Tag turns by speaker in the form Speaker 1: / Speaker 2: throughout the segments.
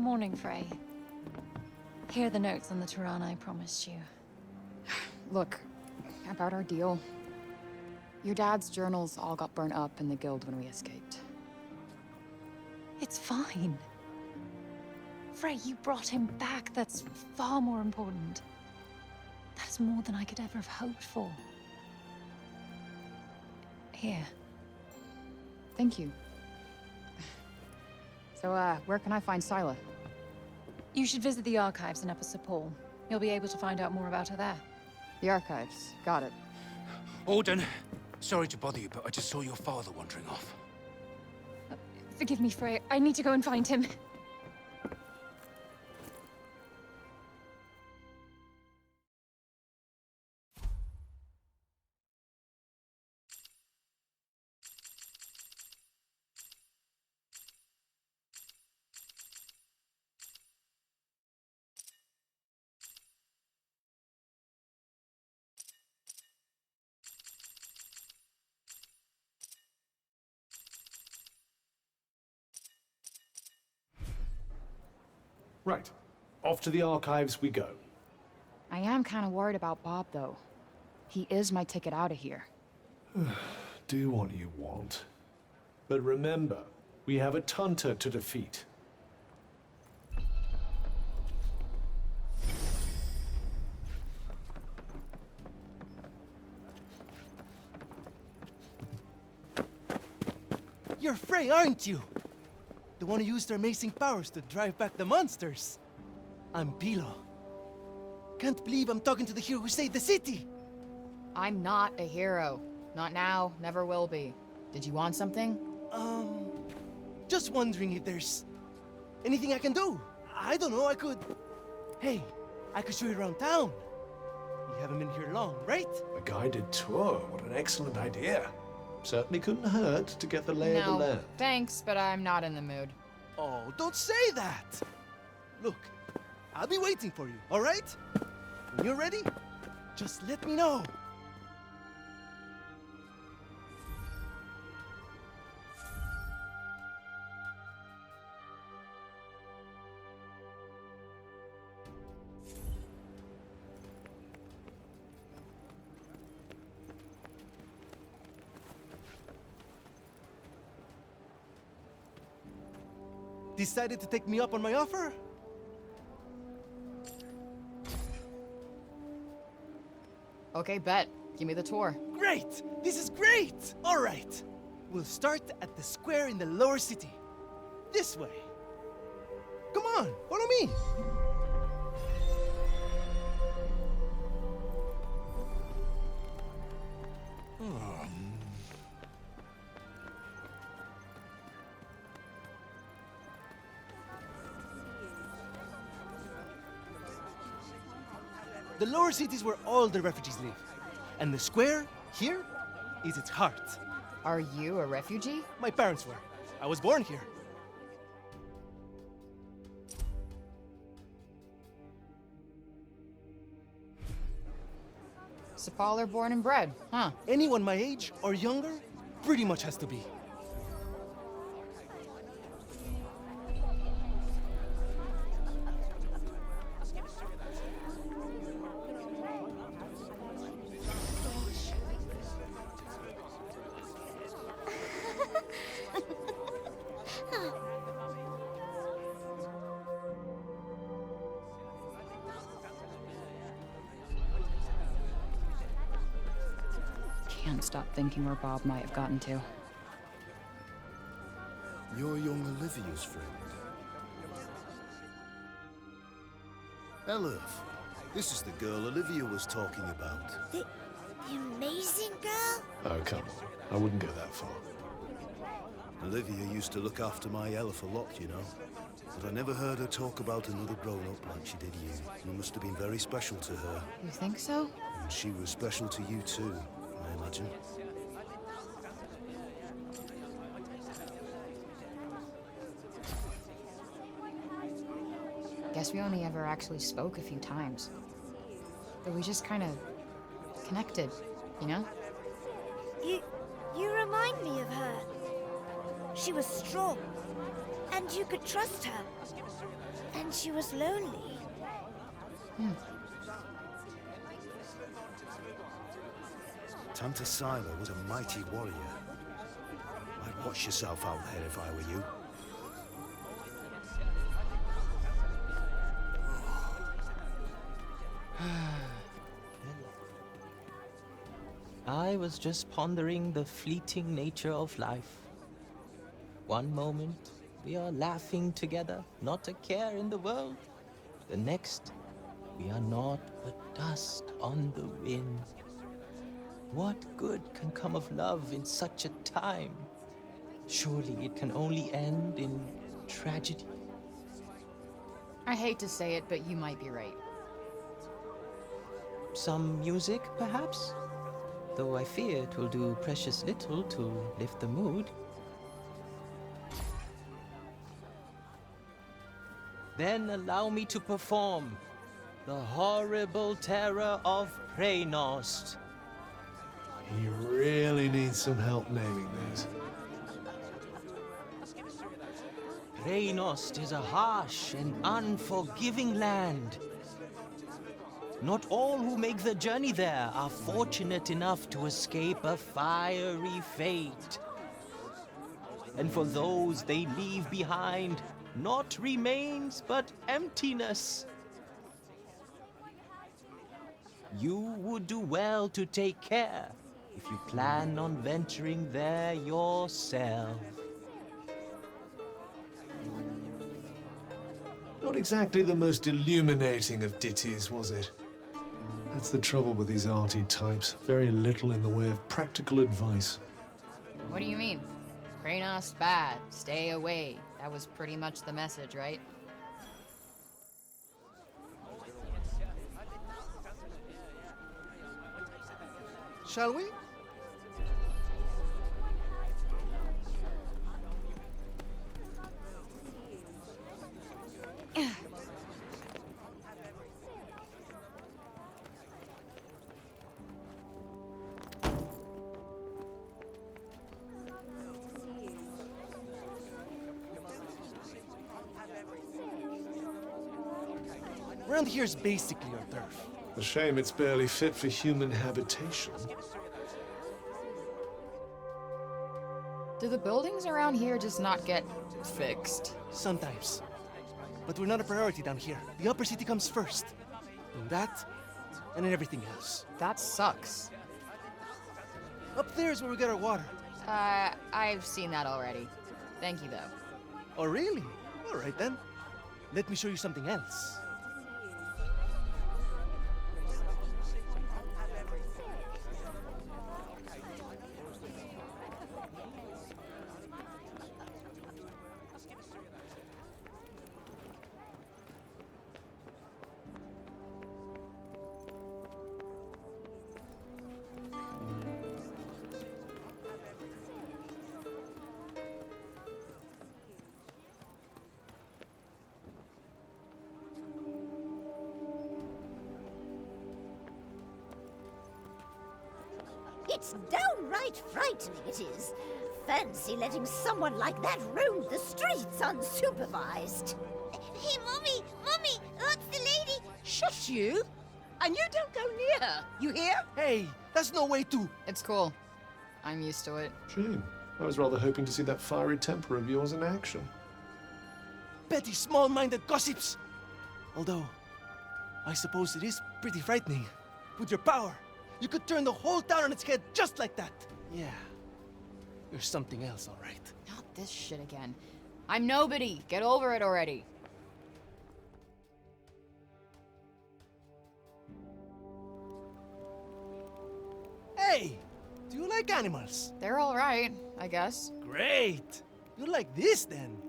Speaker 1: Morning, Frey. Here are the notes on the Tirana I promised you.
Speaker 2: Look, about our deal. Your dad's journals all got burnt up in the guild when we escaped.
Speaker 1: It's fine. Frey, you brought him back. That's far more important. That's more than I could ever have hoped for. Here.
Speaker 2: Thank you. So, where can I find Scylla?
Speaker 1: You should visit the archives in Upper Sepul. You'll be able to find out more about her there.
Speaker 2: The archives. Got it.
Speaker 3: Auden, sorry to bother you, but I just saw your father wandering off.
Speaker 1: Forgive me, Frey. I need to go and find him.
Speaker 4: Right. Off to the archives we go.
Speaker 2: I am kind of worried about Bob, though. He is my ticket out of here.
Speaker 4: Do what you want. But remember, we have a Tunter to defeat.
Speaker 5: You're Frey, aren't you? The one who used her amazing powers to drive back the monsters. I'm Pilo. Can't believe I'm talking to the hero who saved the city!
Speaker 2: I'm not a hero. Not now, never will be. Did you want something?
Speaker 5: Just wondering if there's anything I can do. I don't know, I could... Hey, I could show you around town. You haven't been here long, right?
Speaker 4: A guided tour, what an excellent idea. Certainly couldn't hurt to get the lay of the land.
Speaker 2: Thanks, but I'm not in the mood.
Speaker 5: Oh, don't say that! Look, I'll be waiting for you, all right? When you're ready, just let me know. Decided to take me up on my offer?
Speaker 2: Okay, bet. Give me the tour.
Speaker 5: Great! This is great! All right. We'll start at the square in the lower city. This way. Come on, follow me. The lower city is where all the refugees live. And the square, here, is its heart.
Speaker 2: Are you a refugee?
Speaker 5: My parents were. I was born here.
Speaker 2: Sepaller born and bred, huh?
Speaker 5: Anyone my age or younger pretty much has to be.
Speaker 2: Can't stop thinking where Bob might have gotten to.
Speaker 6: You're young Olivia's friend. Elif, this is the girl Olivia was talking about.
Speaker 7: The amazing girl?
Speaker 4: Oh, come on. I wouldn't go that far.
Speaker 6: Olivia used to look after my Elif a lot, you know. But I never heard her talk about another grown-up like she did you. You must have been very special to her.
Speaker 2: You think so?
Speaker 6: And she was special to you too, I imagine.
Speaker 2: Guess we only ever actually spoke a few times. But we just kind of connected, you know?
Speaker 7: You remind me of her. She was strong, and you could trust her. And she was lonely.
Speaker 6: Tanta Sila was a mighty warrior. I'd watch yourself out there if I were you.
Speaker 8: I was just pondering the fleeting nature of life. One moment, we are laughing together, not a care in the world. The next, we are naught but dust on the wind. What good can come of love in such a time? Surely it can only end in tragedy.
Speaker 2: I hate to say it, but you might be right.
Speaker 8: Some music, perhaps? Though I fear it will do precious little to lift the mood. Then allow me to perform the horrible terror of Preynost.
Speaker 4: He really needs some help naming these.
Speaker 8: Preynost is a harsh and unforgiving land. Not all who make the journey there are fortunate enough to escape a fiery fate. And for those they leave behind, not remains but emptiness. You would do well to take care if you plan on venturing there yourself.
Speaker 4: Not exactly the most illuminating of ditties, was it? That's the trouble with these arty types. Very little in the way of practical advice.
Speaker 2: What do you mean? Kranos bad. Stay away. That was pretty much the message, right?
Speaker 5: Shall we? Around here's basically our turf.
Speaker 4: A shame it's barely fit for human habitation.
Speaker 2: Do the buildings around here just not get fixed?
Speaker 5: Sometimes. But we're not a priority down here. The upper city comes first. And that, and then everything else.
Speaker 2: That sucks.
Speaker 5: Up there is where we get our water.
Speaker 2: I've seen that already. Thank you, though.
Speaker 5: Oh, really? All right, then. Let me show you something else.
Speaker 9: It's downright frightening, it is. Fancy letting someone like that roam the streets unsupervised.
Speaker 7: Hey, Mommy! Mommy! That's the lady!
Speaker 9: Shush you! And you don't go near her, you hear?
Speaker 5: Hey, that's no way to...
Speaker 2: It's cool. I'm used to it.
Speaker 4: Shame. I was rather hoping to see that fiery temper of yours in action.
Speaker 5: petty, small-minded gossips. Although, I suppose it is pretty frightening. With your power, you could turn the whole town on its head just like that. Yeah, you're something else, all right.
Speaker 2: Not this shit again. I'm nobody. Get over it already.
Speaker 5: Hey, do you like animals?
Speaker 2: They're all right, I guess.
Speaker 5: Great! You like this, then?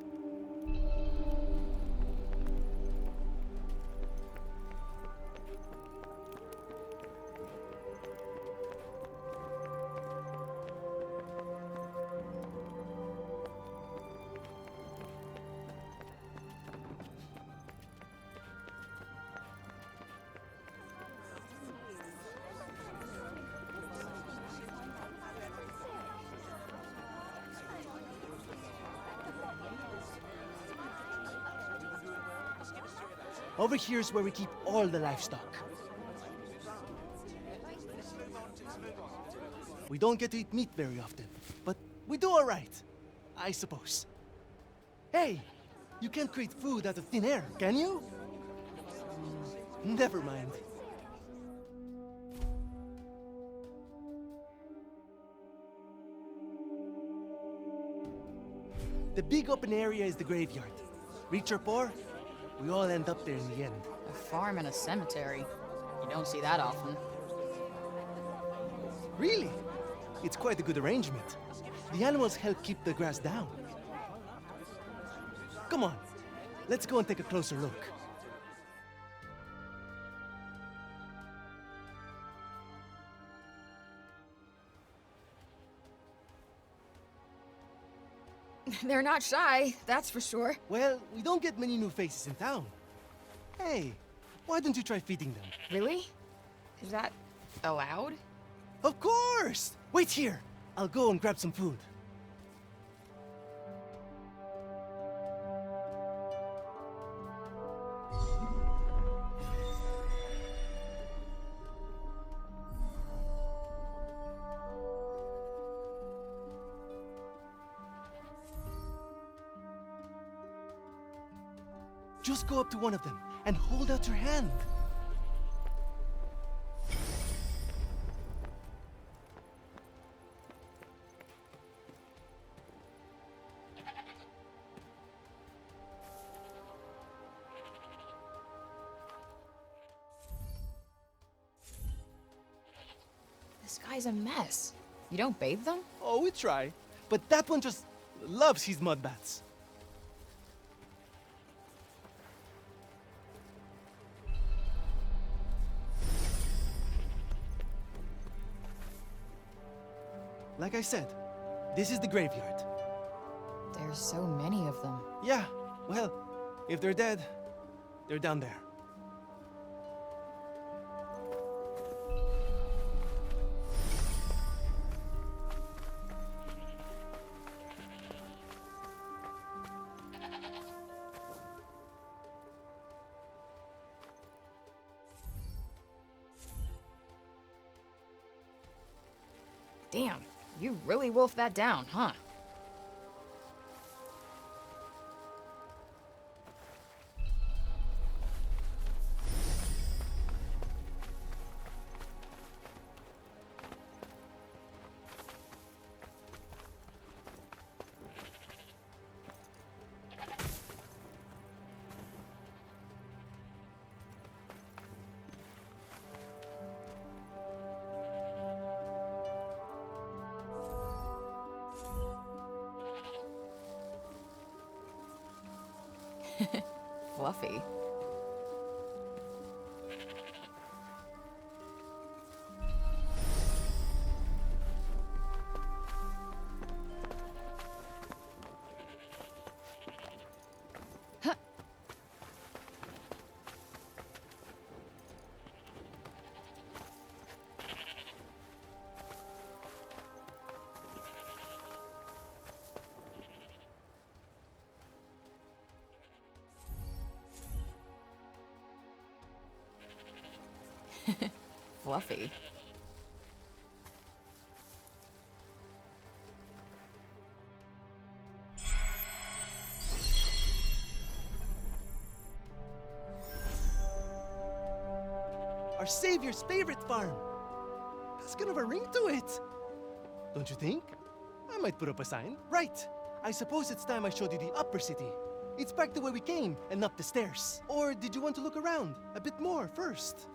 Speaker 5: Over here is where we keep all the livestock. We don't get to eat meat very often, but we do all right, I suppose. Hey, you can't create food out of thin air, can you? Never mind. The big open area is the graveyard. Rich or poor, we all end up there in the end.
Speaker 2: A farm and a cemetery. You don't see that often.
Speaker 5: Really? It's quite a good arrangement. The animals help keep the grass down. Come on, let's go and take a closer look.
Speaker 2: They're not shy, that's for sure.
Speaker 5: Well, we don't get many new faces in town. Hey, why don't you try feeding them?
Speaker 2: Really? Is that allowed?
Speaker 5: Of course! Wait here. I'll go and grab some food. Just go up to one of them and hold out your hand.
Speaker 2: This guy's a mess. You don't bathe them?
Speaker 5: Oh, we try. But that one just loves his mud baths. Like I said, this is the graveyard.
Speaker 2: There's so many of them.
Speaker 5: Yeah, well, if they're dead, they're down there.
Speaker 2: Damn, you really wolfed that down, huh? Fluffy. Fluffy.
Speaker 5: Our savior's favorite farm. Has kind of a ring to it. Don't you think? I might put up a sign. Right. I suppose it's time I showed you the upper city. It's back the way we came and up the stairs. Or did you want to look around a bit more first?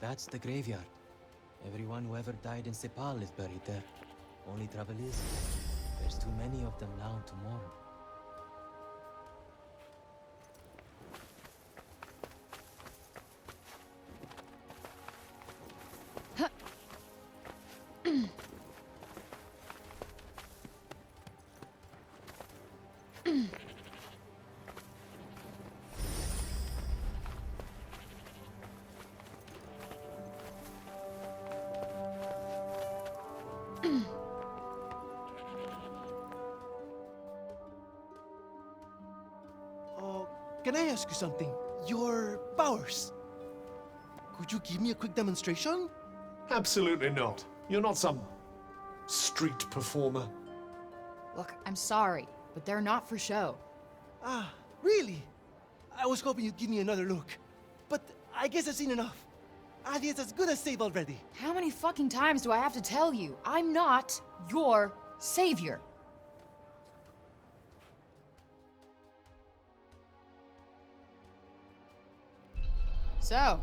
Speaker 8: That's the graveyard. Everyone who ever died in Sepal is buried there. Only trouble is, there's too many of them now to mourn.
Speaker 5: can I ask you something? Your powers. Could you give me a quick demonstration?
Speaker 4: Absolutely not. You're not some street performer.
Speaker 2: Look, I'm sorry, but they're not for show.
Speaker 5: Ah, really? I was hoping you'd give me another look. But I guess I've seen enough. Adia's as good as saved already.
Speaker 2: How many fucking times do I have to tell you? I'm not your savior. So,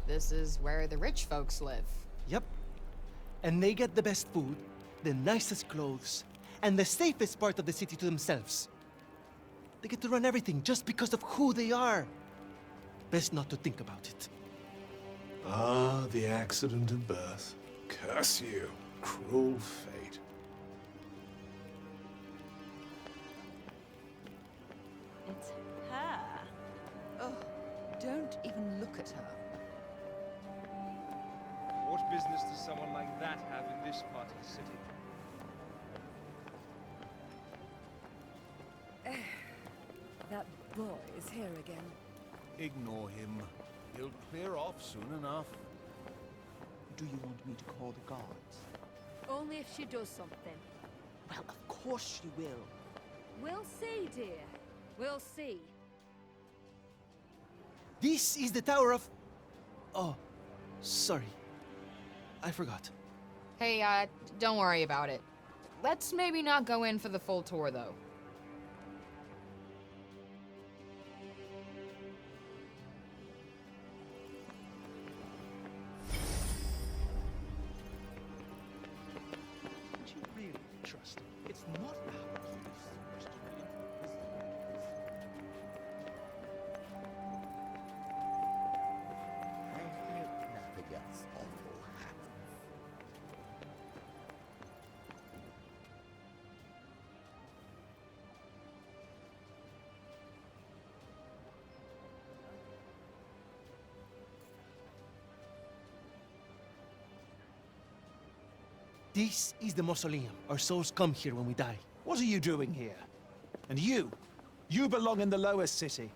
Speaker 2: this is where the rich folks live.
Speaker 5: Yep. And they get the best food, the nicest clothes, and the safest part of the city to themselves. They get to run everything just because of who they are. Best not to think about it.
Speaker 4: Ah, the accident of birth. Curse you, cruel fate.
Speaker 10: It's her. Oh, don't even look at her.
Speaker 11: What business does someone like that have in this part of the city?
Speaker 10: That boy is here again.
Speaker 6: Ignore him. He'll clear off soon enough.
Speaker 12: Do you want me to call the guards?
Speaker 10: Only if she does something.
Speaker 12: Well, of course she will.
Speaker 10: We'll see, dear. We'll see.
Speaker 5: This is the Tower of... Oh, sorry. I forgot.
Speaker 2: Hey, don't worry about it. Let's maybe not go in for the full tour, though.
Speaker 12: Would you really trust him? It's not our place to
Speaker 5: This is the mausoleum. Our souls come here when we die.
Speaker 12: What are you doing here? And you? You belong in the lowest city.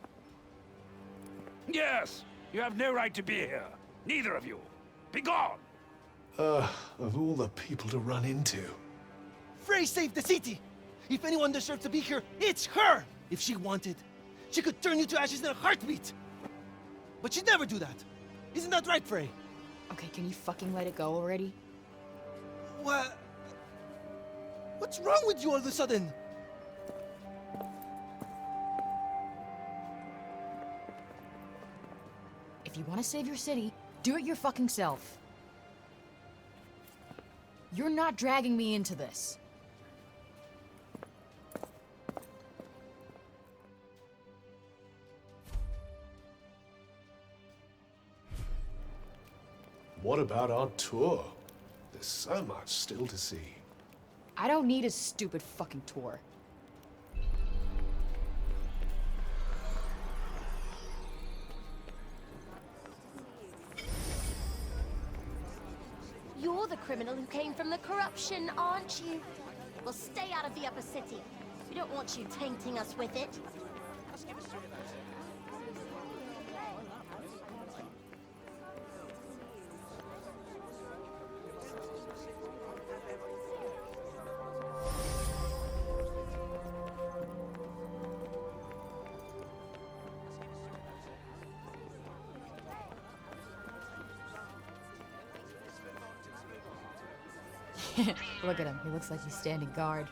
Speaker 3: Yes! You have no right to be here. Neither of you. Be gone!
Speaker 4: Of all the people to run into.
Speaker 5: Frey saved the city! If anyone deserves to be here, it's her! If she wanted, she could turn you to ashes in a heartbeat! But she'd never do that. Isn't that right, Frey?
Speaker 2: Okay, can you fucking let it go already?
Speaker 5: What? What's wrong with you all of a sudden?
Speaker 2: If you want to save your city, do it your fucking self. You're not dragging me into this.
Speaker 4: What about our tour? There's so much still to see.
Speaker 2: I don't need a stupid fucking tour.
Speaker 7: You're the criminal who came from the corruption, aren't you? Well, stay out of the upper city. We don't want you tainting us with it.
Speaker 2: Look at him. He looks like he's standing guard.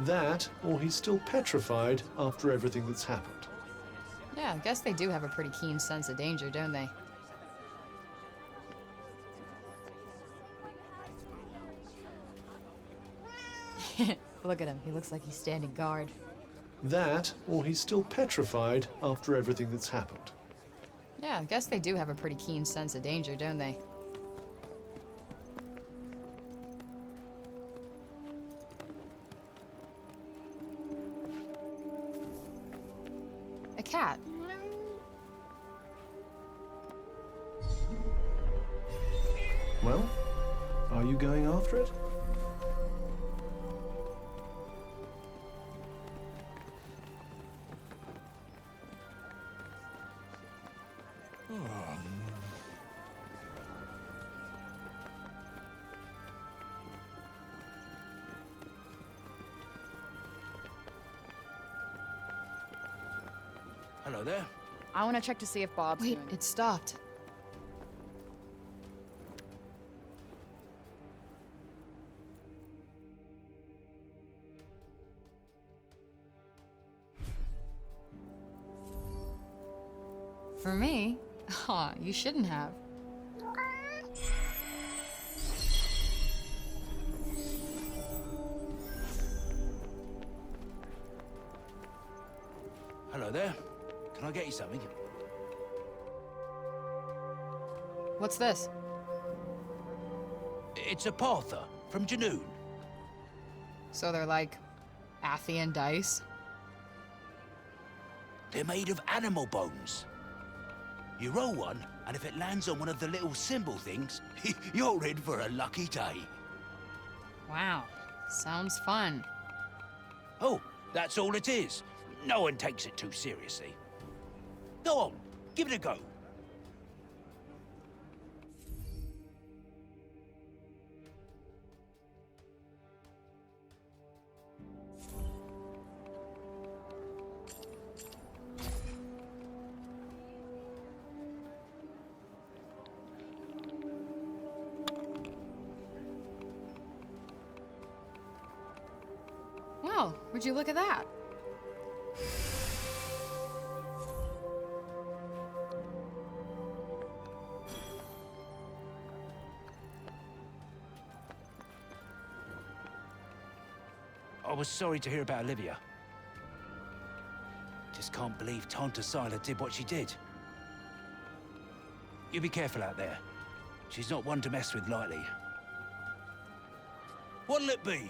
Speaker 4: That, or he's still petrified after everything that's happened.
Speaker 2: Yeah, I guess they do have a pretty keen sense of danger, don't they? Look at him. He looks like he's standing guard.
Speaker 4: That, or he's still petrified after everything that's happened.
Speaker 2: Yeah, I guess they do have a pretty keen sense of danger, don't they? A cat.
Speaker 4: Well, are you going after it?
Speaker 3: Hello there.
Speaker 2: I want to check to see if Bob's
Speaker 1: Wait,
Speaker 2: doing...
Speaker 1: it stopped. For me? Aw, you shouldn't have.
Speaker 3: Hello there. Can I get you something?
Speaker 2: What's this?
Speaker 3: It's a Partha from Janoon.
Speaker 2: So they're like Athian dice?
Speaker 3: They're made of animal bones. You roll one, and if it lands on one of the little symbol things, you're in for a lucky day.
Speaker 2: Wow, sounds fun.
Speaker 3: Oh, that's all it is. No one takes it too seriously. Go on, give it a go.
Speaker 2: Wow, would you look at that?
Speaker 3: I was sorry to hear about Olivia. Just can't believe Tanta Sila did what she did. You be careful out there. She's not one to mess with lightly. What'll it be?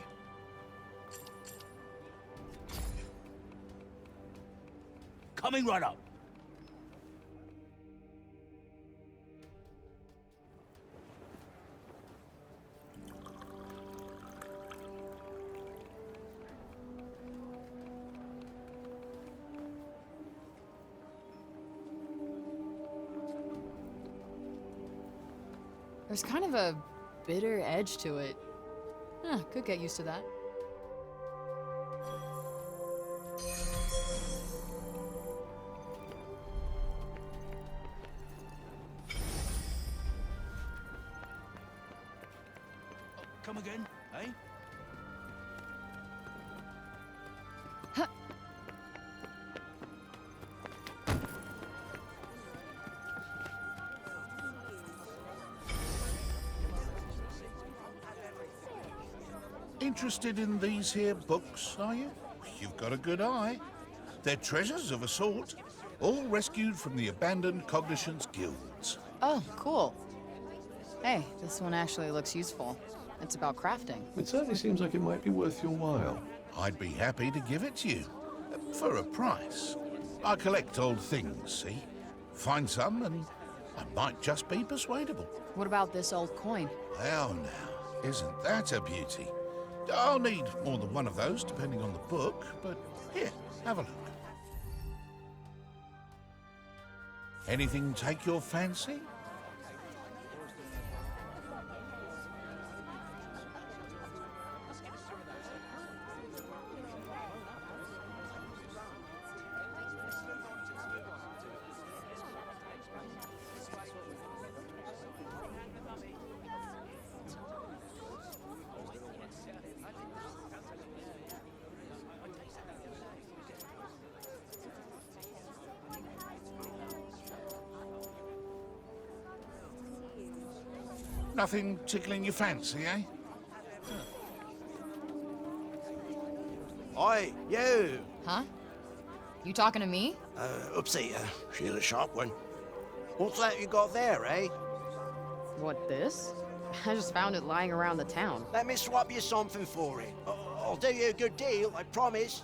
Speaker 3: Coming right up.
Speaker 2: There's kind of a bitter edge to it. Huh, could get used to that.
Speaker 3: Come again, eh?
Speaker 13: Interested in these here books, are you? You've got a good eye. They're treasures of a sort, all rescued from the abandoned Cognition's guilds.
Speaker 2: Oh, cool. Hey, this one actually looks useful. It's about crafting.
Speaker 4: It certainly seems like it might be worth your while.
Speaker 13: I'd be happy to give it to you. For a price. I collect old things, see? Find some and I might just be persuadable.
Speaker 2: What about this old coin?
Speaker 13: Well now, isn't that a beauty? I'll need more than one of those, depending on the book, but here, have a look. Anything take your fancy? Nothing tickling your fancy, eh?
Speaker 14: Oi, you!
Speaker 2: Huh? You talking to me?
Speaker 14: Upseater. She's a sharp one. What's that you got there, eh?
Speaker 2: What, this? I just found it lying around the town.
Speaker 14: Let me swap you something for it. I'll do you a good deal, I promise.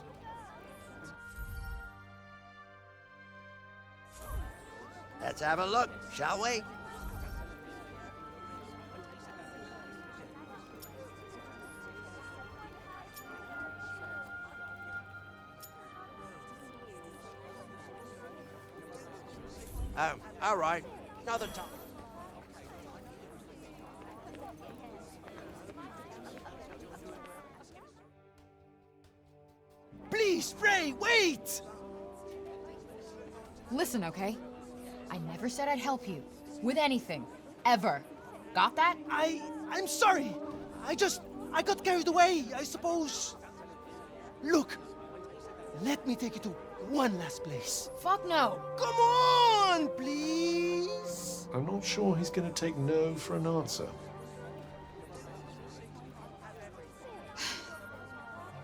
Speaker 14: Let's have a look, shall we? Oh, all right. Another time. Please, Frey, wait!
Speaker 2: Listen, okay? I never said I'd help you. With anything. Ever. Got that?
Speaker 5: I'm sorry. I got carried away, I suppose. Look, let me take you to one last place.
Speaker 2: Fuck no.
Speaker 5: Come on, please.
Speaker 4: I'm not sure he's going to take no for an answer.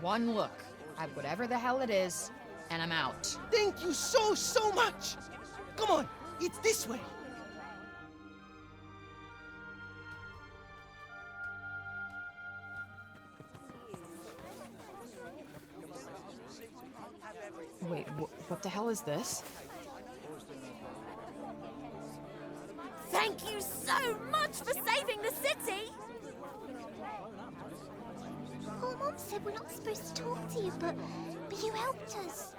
Speaker 2: One look at whatever the hell it is, and I'm out.
Speaker 5: Thank you so much. Come on, it's this way.
Speaker 2: Wait, what the hell is this?
Speaker 7: Thank you so much for saving the city! Oh, Mom said we're not supposed to talk to you, but you helped us.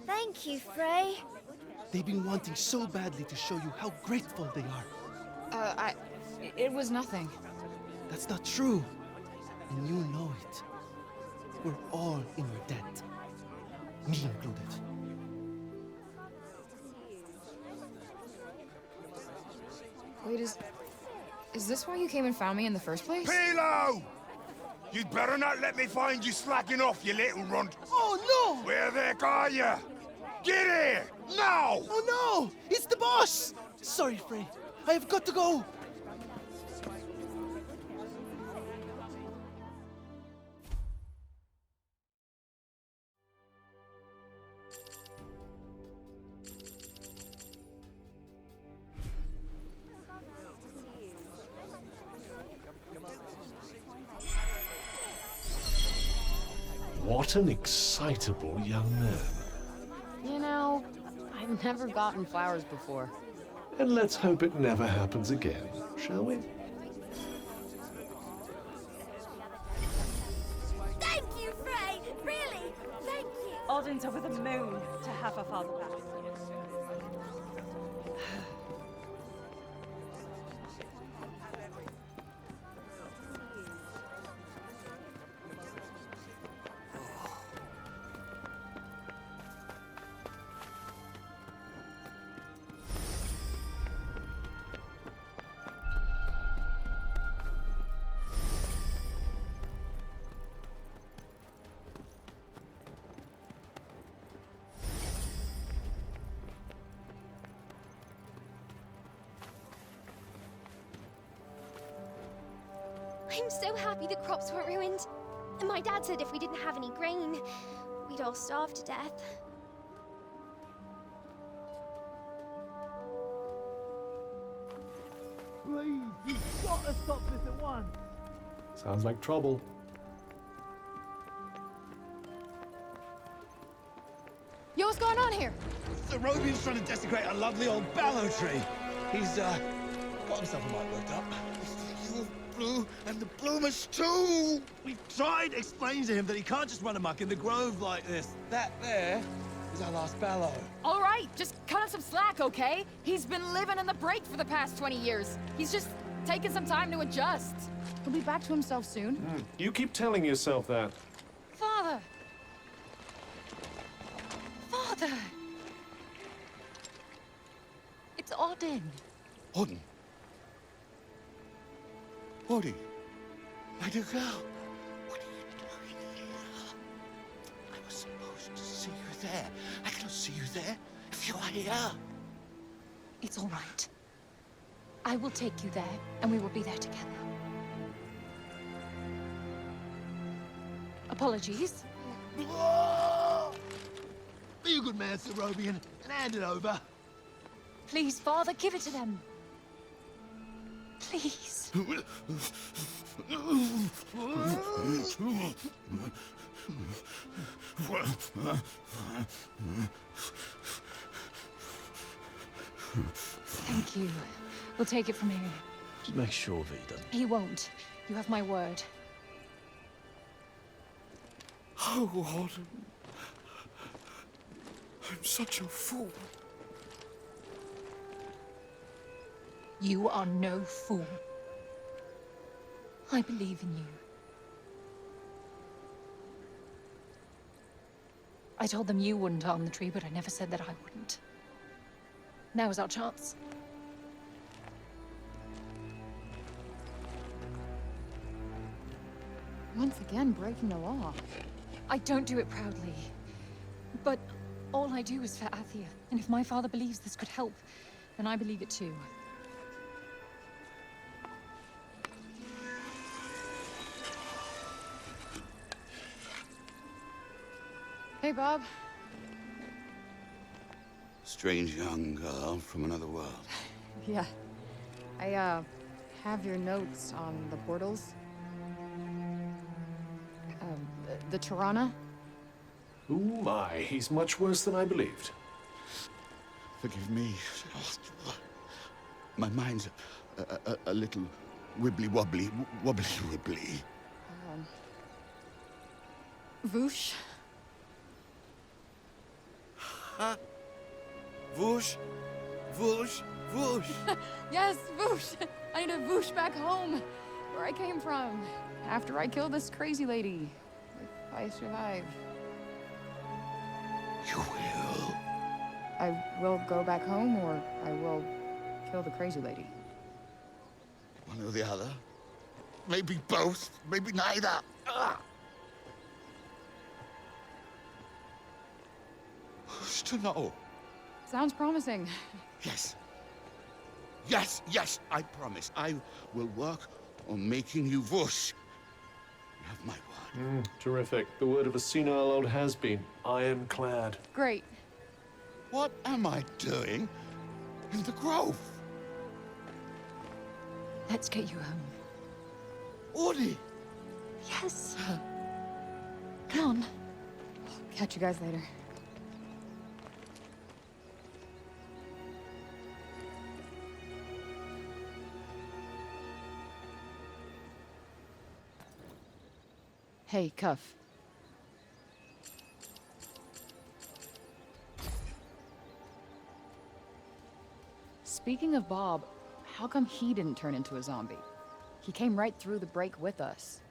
Speaker 7: Thank you, Frey.
Speaker 5: They've been wanting so badly to show you how grateful they are.
Speaker 2: It was nothing.
Speaker 5: That's not true. And you know it. We're all in your debt. Me included.
Speaker 2: Wait, is this why you came and found me in the first place?
Speaker 15: Pilo! You'd better not let me find you slacking off, you little runt.
Speaker 5: Oh, no!
Speaker 15: Where the heck are you? Get here! Now!
Speaker 5: Oh, no! It's the boss! Sorry, Frey. I have got to go.
Speaker 4: What an excitable young man.
Speaker 2: You know, I've never gotten flowers before.
Speaker 4: And let's hope it never happens again, shall we?
Speaker 7: Thank you, Frey! Really, thank you!
Speaker 10: Odin's over the moon to have her father back.
Speaker 16: I'm so happy the crops weren't ruined. And my dad said if we didn't have any grain, we'd all starve to death.
Speaker 5: Please, you've got to stop this at once.
Speaker 4: Sounds like trouble.
Speaker 2: Yo, what's going on here?
Speaker 17: The Robian's trying to desecrate a lovely old ballow tree. He's, got himself a mite worked up. You're blue, and the bloomers too! We've tried explaining to him that he can't just run amok in the grove like this. That there is our last ballow.
Speaker 2: All right, just cut him some slack, okay? He's been living in the break for the past 20 years. He's just taking some time to adjust. He'll be back to himself soon.
Speaker 4: You keep telling yourself that.
Speaker 1: Father! Father! It's Odin.
Speaker 14: Odin? Odin? My dear girl, what are you doing here? I was supposed to see you there. I cannot see you there if you are here.
Speaker 1: It's all right. I will take you there, and we will be there together. Apologies.
Speaker 17: Be a good man, Sir Robian, and hand it over.
Speaker 1: Please, Father, give it to them. Please. Thank you. We'll take it from here.
Speaker 18: Just make sure that he doesn't.
Speaker 1: He won't. You have my word.
Speaker 14: Oh, Odin. I'm such a fool.
Speaker 1: You are no fool. I believe in you. I told them you wouldn't harm the tree, but I never said that I wouldn't. Now's our chance.
Speaker 2: Once again, breaking the law.
Speaker 1: I don't do it proudly. But all I do is for Athia. And if my father believes this could help, then I believe it too.
Speaker 2: Hey, Bob.
Speaker 14: Strange young girl from another world.
Speaker 2: Yeah. I, have your notes on the portals. The Tirana?
Speaker 4: Oh my, he's much worse than I believed.
Speaker 14: Forgive me. My mind's a little wibbly-wobbly, wobbly-wibbly.
Speaker 2: Voosh?
Speaker 14: Huh? Whoosh, whoosh, whoosh.
Speaker 2: Yes, Voosh! I need a Voosh back home, where I came from. After I killed this crazy lady. If I survive.
Speaker 14: You will?
Speaker 2: I will go back home, or I will kill the crazy lady.
Speaker 14: One or the other. Maybe both, maybe neither. Who's to know?
Speaker 2: Sounds promising.
Speaker 14: Yes. Yes, yes, I promise. I will work on making you whoosh. You have my word.
Speaker 4: Terrific. The word of a senile old has-been. Ironclad.
Speaker 2: Great.
Speaker 14: What am I doing in the grove?
Speaker 1: Let's get you home.
Speaker 14: Audie!
Speaker 1: Yes. Come on.
Speaker 2: Catch you guys later. Hey, Cuff. Speaking of Bob, how come he didn't turn into a zombie? He came right through the break with us.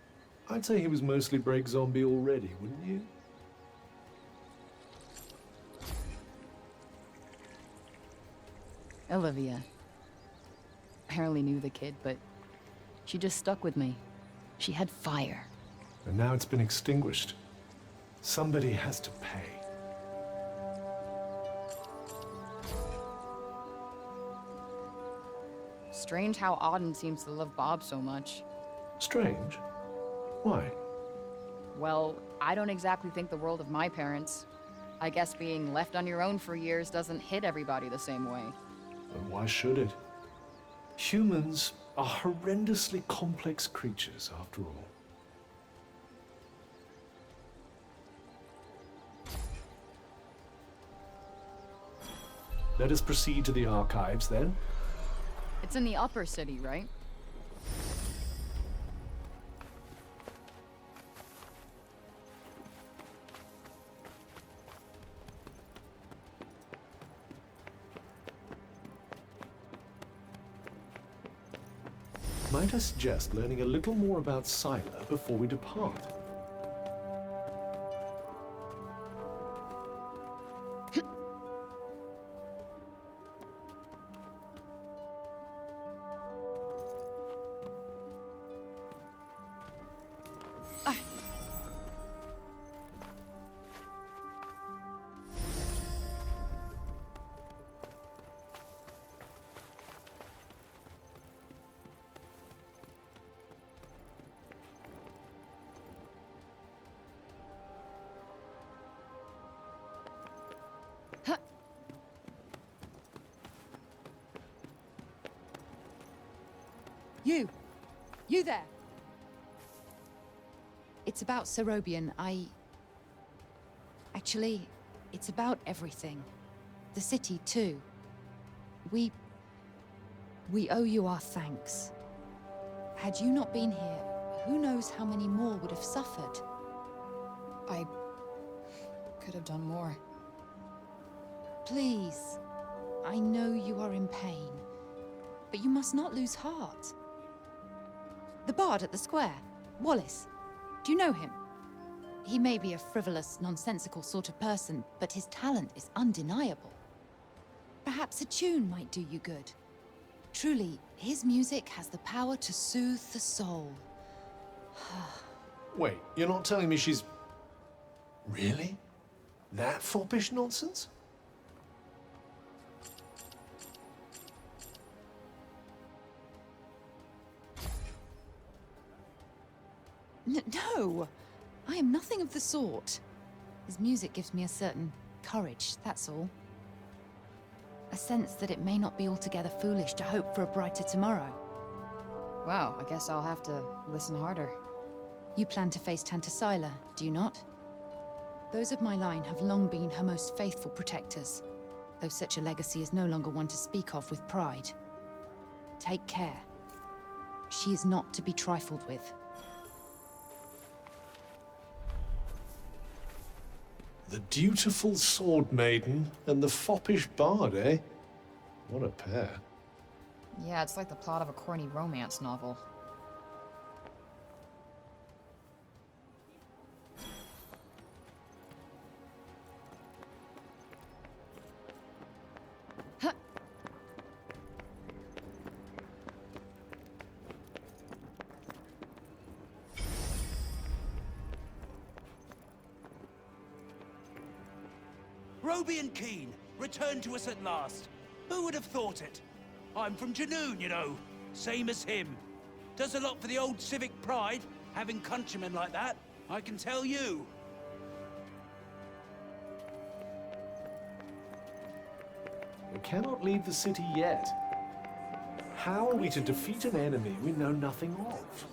Speaker 4: I'd say he was mostly break zombie already, wouldn't you?
Speaker 2: Olivia. Barely knew the kid, but she just stuck with me. She had fire.
Speaker 4: And now it's been extinguished. Somebody has to pay.
Speaker 2: Strange how Auden seems to love Bob so much.
Speaker 4: Strange? Why?
Speaker 2: Well, I don't exactly think the world of my parents. I guess being left on your own for years doesn't hit everybody the same way.
Speaker 4: And why should it? Humans are horrendously complex creatures, after all. Let us proceed to the archives, then.
Speaker 2: It's in the upper city, right?
Speaker 4: Might I suggest learning a little more about Sila before we depart?
Speaker 2: You there!
Speaker 19: It's about Serobian. Actually, it's about everything. The city, too. We owe you our thanks. Had you not been here, who knows how many more would have suffered?
Speaker 2: I could have done more.
Speaker 19: Please. I know you are in pain, but you must not lose heart. The bard at the square, Wallace. Do you know him? He may be a frivolous, nonsensical sort of person, but his talent is undeniable. Perhaps a tune might do you good. Truly, his music has the power to soothe the soul.
Speaker 4: Wait, you're not telling me she's... Really? That foppish nonsense?
Speaker 19: No! I am nothing of the sort. His music gives me a certain courage, that's all. A sense that it may not be altogether foolish to hope for a brighter tomorrow.
Speaker 2: Wow, I guess I'll have to listen harder.
Speaker 19: You plan to face Tantasila, do you not? Those of my line have long been her most faithful protectors, though such a legacy is no longer one to speak of with pride. Take care. She is not to be trifled with.
Speaker 4: The dutiful sword maiden and the foppish bard, eh? What a pair.
Speaker 2: Yeah, it's like the plot of a corny romance novel.
Speaker 3: Roby and Keen, returned to us at last. Who would have thought it? I'm from Janoon, you know. Same as him. Does a lot for the old civic pride, having countrymen like that, I can tell you.
Speaker 4: We cannot leave the city yet. How are we to defeat an enemy we know nothing of?